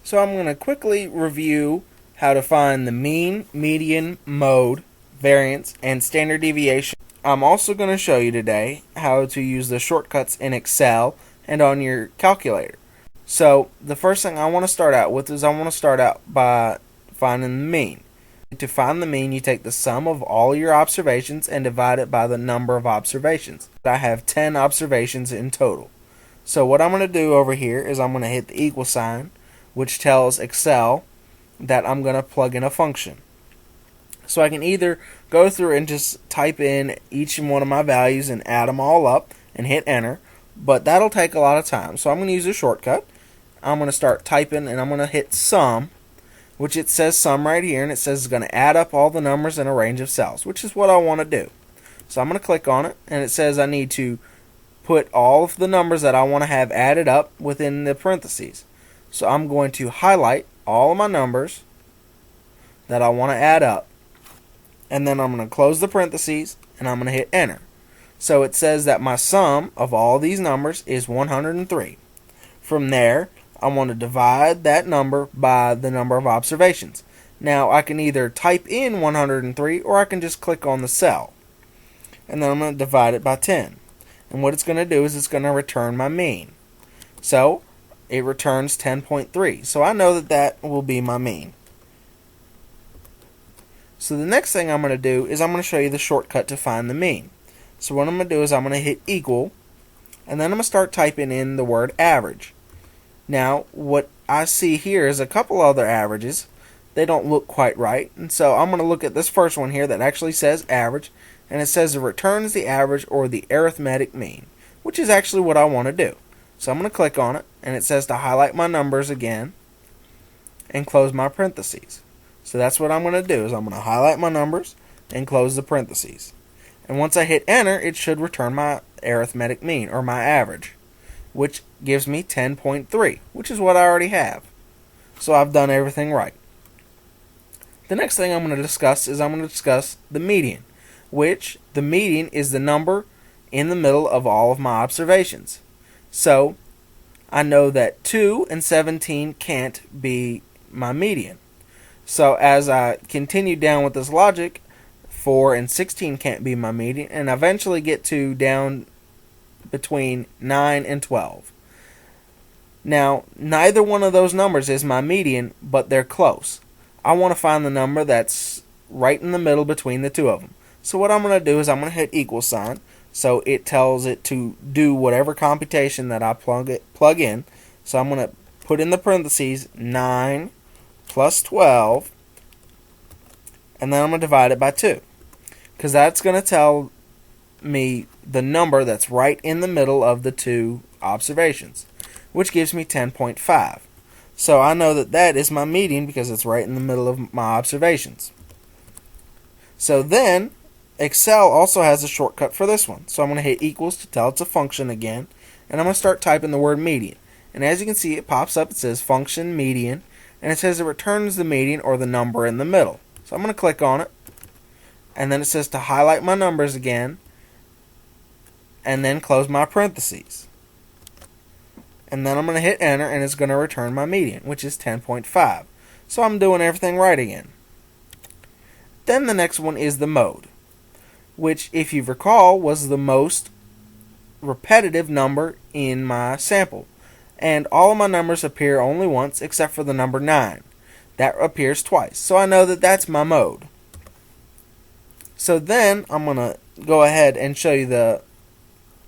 So I'm going to quickly review how to find the mean, median, mode, variance, and standard deviation. I'm also going to show you today how to use the shortcuts in Excel and on your calculator. So the first thing I want to start out with is I want to start out by finding the mean. To find the mean, you take the sum of all your observations and divide it by the number of observations. I have 10 observations in total. So what I'm going to do over here is I'm going to hit the equal sign, which tells Excel that I'm going to plug in a function. So I can either go through and just type in each one of my values and add them all up and hit enter, but that'll take a lot of time. So I'm going to use a shortcut. I'm going to start typing and I'm going to hit sum, which it says sum right here, and it says it's going to add up all the numbers in a range of cells, which is what I want to do. So I'm going to click on it, and it says I need to put all of the numbers that I want to have added up within the parentheses. So I'm going to highlight all of my numbers that I want to add up, and then I'm going to close the parentheses, and I'm going to hit enter. So it says that my sum of all these numbers is 103. From there, I want to divide that number by the number of observations. Now I can either type in 103 or I can just click on the cell. And then I'm going to divide it by 10. And what it's going to do is it's going to return my mean. So it returns 10.3. So I know that that will be my mean. So the next thing I'm going to do is I'm going to show you the shortcut to find the mean. So what I'm going to do is I'm going to hit equal, and then I'm going to start typing in the word average. Now, what I see here is a couple other averages. They don't look quite right, and so I'm going to look at this first one here that actually says average, and it says it returns the average or the arithmetic mean, which is actually what I want to do. So I'm going to click on it, and it says to highlight my numbers again and close my parentheses. So that's what I'm going to do, is I'm going to highlight my numbers and close the parentheses. And once I hit enter, it should return my arithmetic mean, or my average, which gives me 10.3, which is what I already have. So I've done everything right. The next thing I'm going to discuss is I'm going to discuss the median, which the median is the number in the middle of all of my observations. So I know that 2 and 17 can't be my median. So as I continue down with this logic, 4 and 16 can't be my median, and I eventually get to down between 9 and 12. Now, neither one of those numbers is my median, but they're close. I want to find the number that's right in the middle between the two of them. So what I'm going to do is I'm going to hit equal sign, so it tells it to do whatever computation that I plug in. So I'm going to put in the parentheses 9 plus 12, and then I'm going to divide it by 2, because that's going to tell me the number that's right in the middle of the two observations, which gives me 10.5. So I know that that is my median because it's right in the middle of my observations. So then Excel also has a shortcut for this one. So I'm going to hit equals to tell it's a function again, and I'm going to start typing the word median. And as you can see, it pops up, it says function median, and it says it returns the median or the number in the middle. So I'm going to click on it, and then it says to highlight my numbers again, and then close my parentheses. And then I'm going to hit enter, and it's going to return my median, which is 10.5. So I'm doing everything right again. Then the next one is the mode, which, if you recall, was the most repetitive number in my sample. And all of my numbers appear only once except for the number 9. That appears twice. So I know that that's my mode. So then I'm going to go ahead and show you the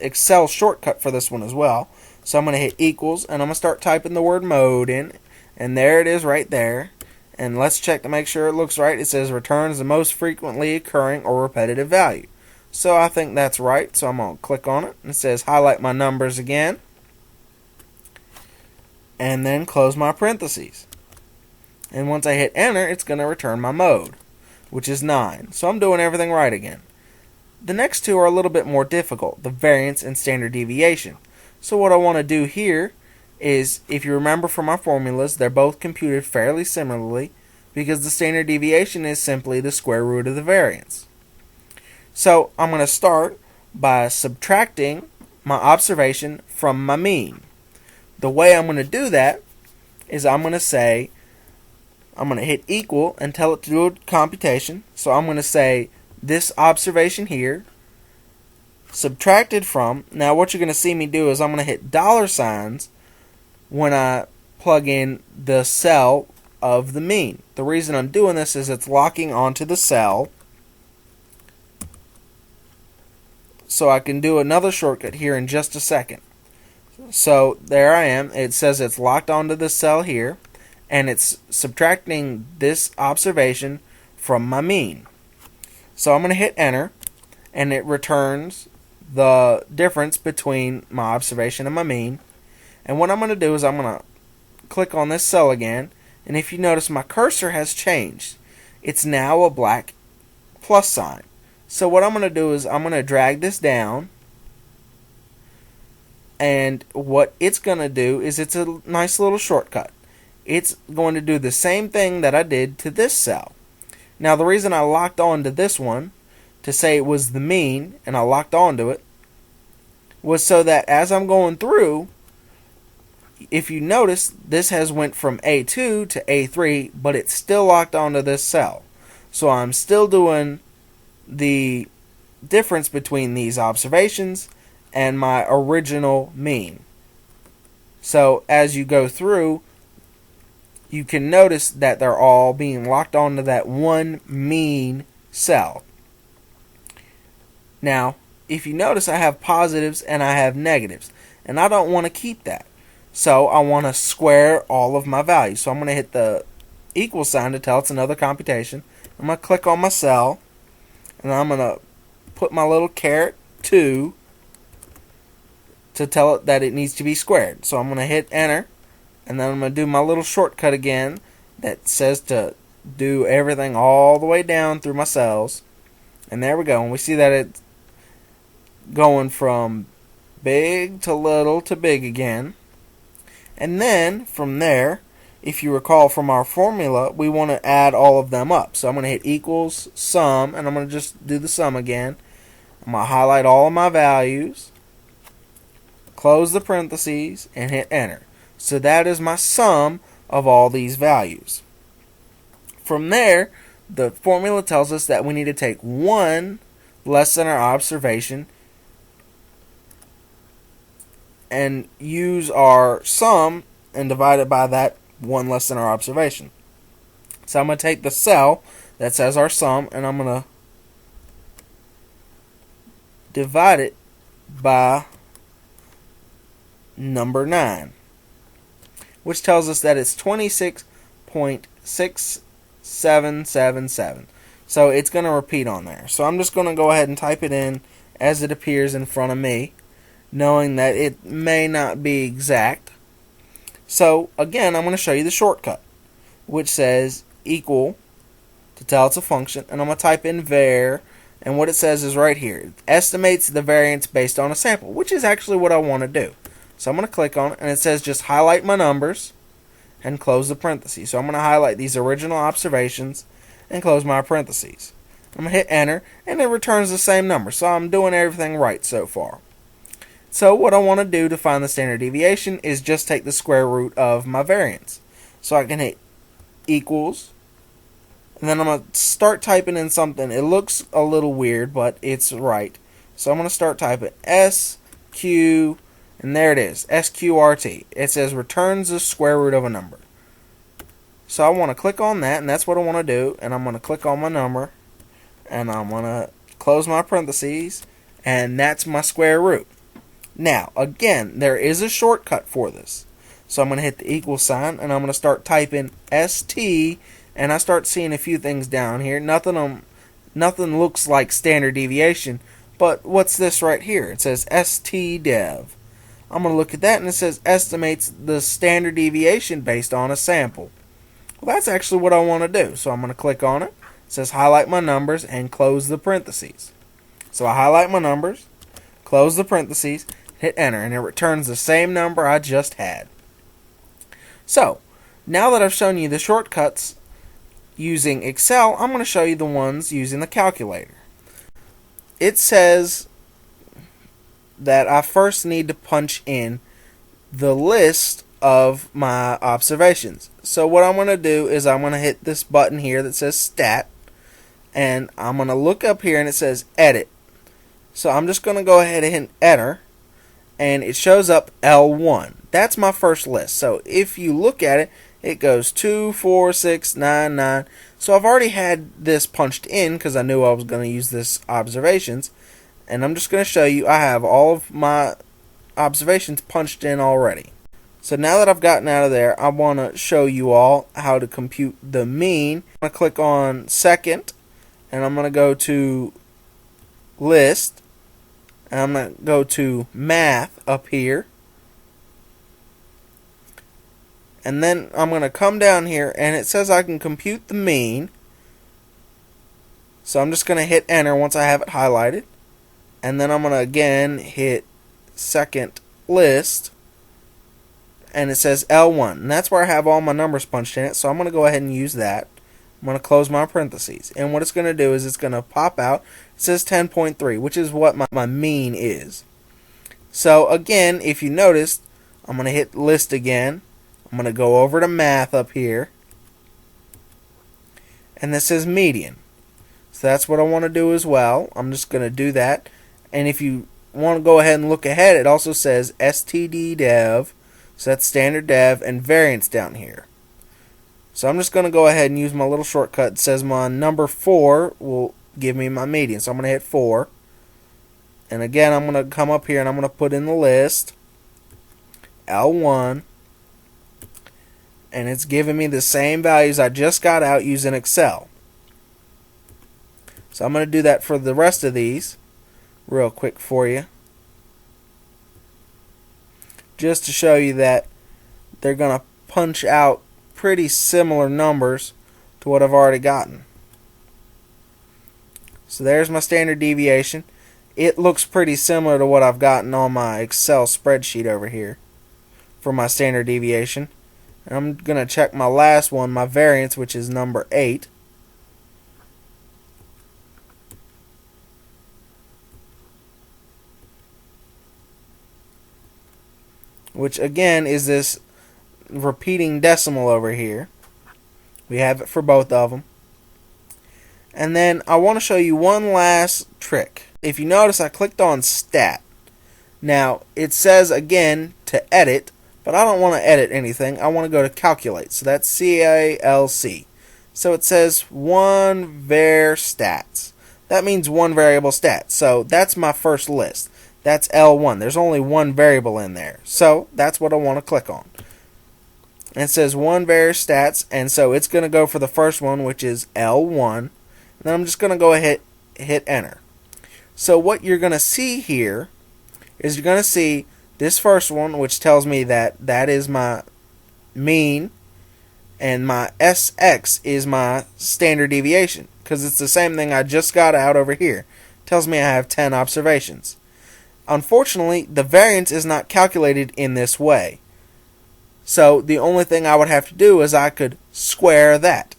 Excel shortcut for this one as well. So I'm going to hit equals, and I'm going to start typing the word mode in, and there it is right there. And let's check to make sure it looks right. It says returns the most frequently occurring or repetitive value. So I think that's right, so I'm going to click on it. It says highlight my numbers again, and then close my parentheses. And once I hit enter, it's going to return my mode, which is 9. So I'm doing everything right again. The next two are a little bit more difficult, the variance and standard deviation. So what I want to do here is, if you remember from our formulas, they're both computed fairly similarly because the standard deviation is simply the square root of the variance. So I'm going to start by subtracting my observation from my mean. The way I'm going to do that is I'm going to hit equal and tell it to do a computation. So I'm going to say this observation here subtracted from. Now what you're going to see me do is I'm going to hit $signs when I plug in the cell of the mean. The reason I'm doing this is it's locking onto the cell. So I can do another shortcut here in just a second. So there I am. It says it's locked onto the cell here, and it's subtracting this observation from my mean. So I'm going to hit enter, and it returns the difference between my observation and my mean. And what I'm going to do is I'm going to click on this cell again, and if you notice my cursor has changed. It's now a black plus sign. So what I'm going to do is I'm going to drag this down, and what it's going to do is it's a nice little shortcut. It's going to do the same thing that I did to this cell. Now the reason I locked on to this one to say it was the mean, and I locked onto it, was so that as I'm going through, if you notice, this has went from A2 to A3, but it's still locked onto this cell. So I'm still doing the difference between these observations and my original mean. So as you go through, you can notice that they're all being locked onto that one mean cell. Now, if you notice, I have positives and I have negatives, and I don't want to keep that. So I want to square all of my values. So I'm going to hit the equal sign to tell it's another computation. I'm going to click on my cell, and I'm going to put my little caret 2 to tell it that it needs to be squared. So I'm going to hit enter, and then I'm going to do my little shortcut again that says to do everything all the way down through my cells. And there we go. And we see that it's going from big to little to big again. And then from there, if you recall from our formula, we want to add all of them up. So I'm going to hit equals sum, and I'm going to just do the sum again. I'm going to highlight all of my values, close the parentheses, and hit enter. So that is my sum of all these values. From there, the formula tells us that we need to take one less than our observation and use our sum and divide it by that one less than our observation. So I'm going to take the cell that says our sum, and I'm going to divide it by number 9, which tells us that it's 26.6777. So it's going to repeat on there. So I'm just going to go ahead and type it in as it appears in front of me, knowing that it may not be exact. So again, I'm going to show you the shortcut, which says equal to tell it's a function, and I'm going to type in var, and what it says is right here. It estimates the variance based on a sample, which is actually what I want to do. So I'm going to click on it, and it says just highlight my numbers and close the parentheses. So I'm going to highlight these original observations and close my parentheses. I'm going to hit enter, and it returns the same number. So I'm doing everything right so far. So what I want to do to find the standard deviation is just take the square root of my variance. So I can hit equals, and then I'm going to start typing in something. It looks a little weird, but it's right. So I'm going to start typing SQ, and there it is, SQRT. It says returns the square root of a number. So I want to click on that, and that's what I want to do. And I'm going to click on my number, and I'm going to close my parentheses, and that's my square root. Now, again, there is a shortcut for this. So I'm going to hit the equal sign, and I'm going to start typing ST, and I start seeing a few things down here. Nothing looks like standard deviation, but what's this right here? It says STDev. I'm going to look at that, and it says estimates the standard deviation based on a sample. Well, that's actually what I want to do. So I'm going to click on it. It says highlight my numbers and close the parentheses. So I highlight my numbers, close the parentheses, hit enter, and it returns the same number I just had. So, now that I've shown you the shortcuts using Excel, I'm going to show you the ones using the calculator. It says that I first need to punch in the list of my observations. So what I'm going to do is I'm going to hit this button here that says Stat, and I'm going to look up here and it says Edit. So I'm just going to go ahead and hit Enter, and it shows up L1. That's my first list. So if you look at it, it goes 2, 4, 6, 9, 9. So I've already had this punched in because I knew I was going to use this observations. And I'm just going to show you I have all of my observations punched in already. So now that I've gotten out of there, I want to show you all how to compute the mean. I'm going to click on second, and I'm going to go to list, and I'm going to go to math up here. And then I'm going to come down here, and it says I can compute the mean. So I'm just going to hit enter once I have it highlighted. And then I'm going to again hit second list. And it says L1. And that's where I have all my numbers punched in it. So I'm going to go ahead and use that. I'm going to close my parentheses. And what it's going to do is it's going to pop out. It says 10.3, which is what my mean is. So again, if you noticed, I'm going to hit list again. I'm going to go over to math up here. And this says median. So that's what I want to do as well. I'm just going to do that. And if you want to go ahead and look ahead, it also says STD dev. So that's standard dev and variance down here. So I'm just going to go ahead and use my little shortcut. It says my number 4 will give me my median. So I'm going to hit 4. And again, I'm going to come up here and I'm going to put in the list L1. And it's giving me the same values I just got out using Excel. So I'm going to do that for the rest of these real quick for you, just to show you that they're going to punch out pretty similar numbers to what I've already gotten. So there's my standard deviation. It looks pretty similar to what I've gotten on my Excel spreadsheet over here for my standard deviation. And I'm going to check my last one, my variance, which is number 8. Which again is this repeating decimal over here. We have it for both of them. And then I want to show you one last trick. If you notice, I clicked on Stat. Now it says again to edit, but I don't want to edit anything. I want to go to Calculate. So that's CALC. So it says one var stats. That means one variable stat. So that's my first list. That's L1. There's only one variable in there. So that's what I want to click on. And it says one var stats, and so it's going to go for the first one, which is L1. And then I'm just going to go ahead hit enter. So what you're going to see here is you're going to see this first one, which tells me that that is my mean, and my SX is my standard deviation, because it's the same thing I just got out over here. It tells me I have 10 observations. Unfortunately, the variance is not calculated in this way. So the only thing I would have to do is I could square that.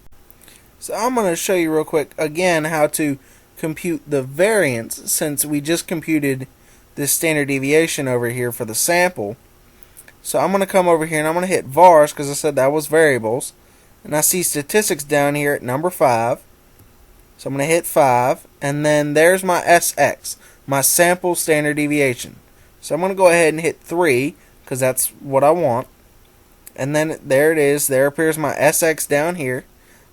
So I'm going to show you real quick again how to compute the variance, since we just computed this standard deviation over here for the sample. So I'm going to come over here and I'm going to hit vars, because I said that was variables. And I see statistics down here at number 5. So I'm going to hit 5. And then there's my SX, my sample standard deviation. So I'm going to go ahead and hit 3, because that's what I want. And then there it is. There appears my SX down here.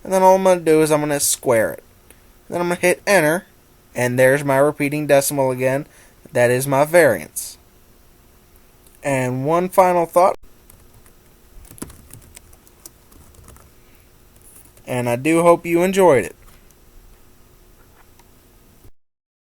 And then all I'm going to do is I'm going to square it. Then I'm going to hit enter. And there's my repeating decimal again. That is my variance. And one final thought. And I do hope you enjoyed it.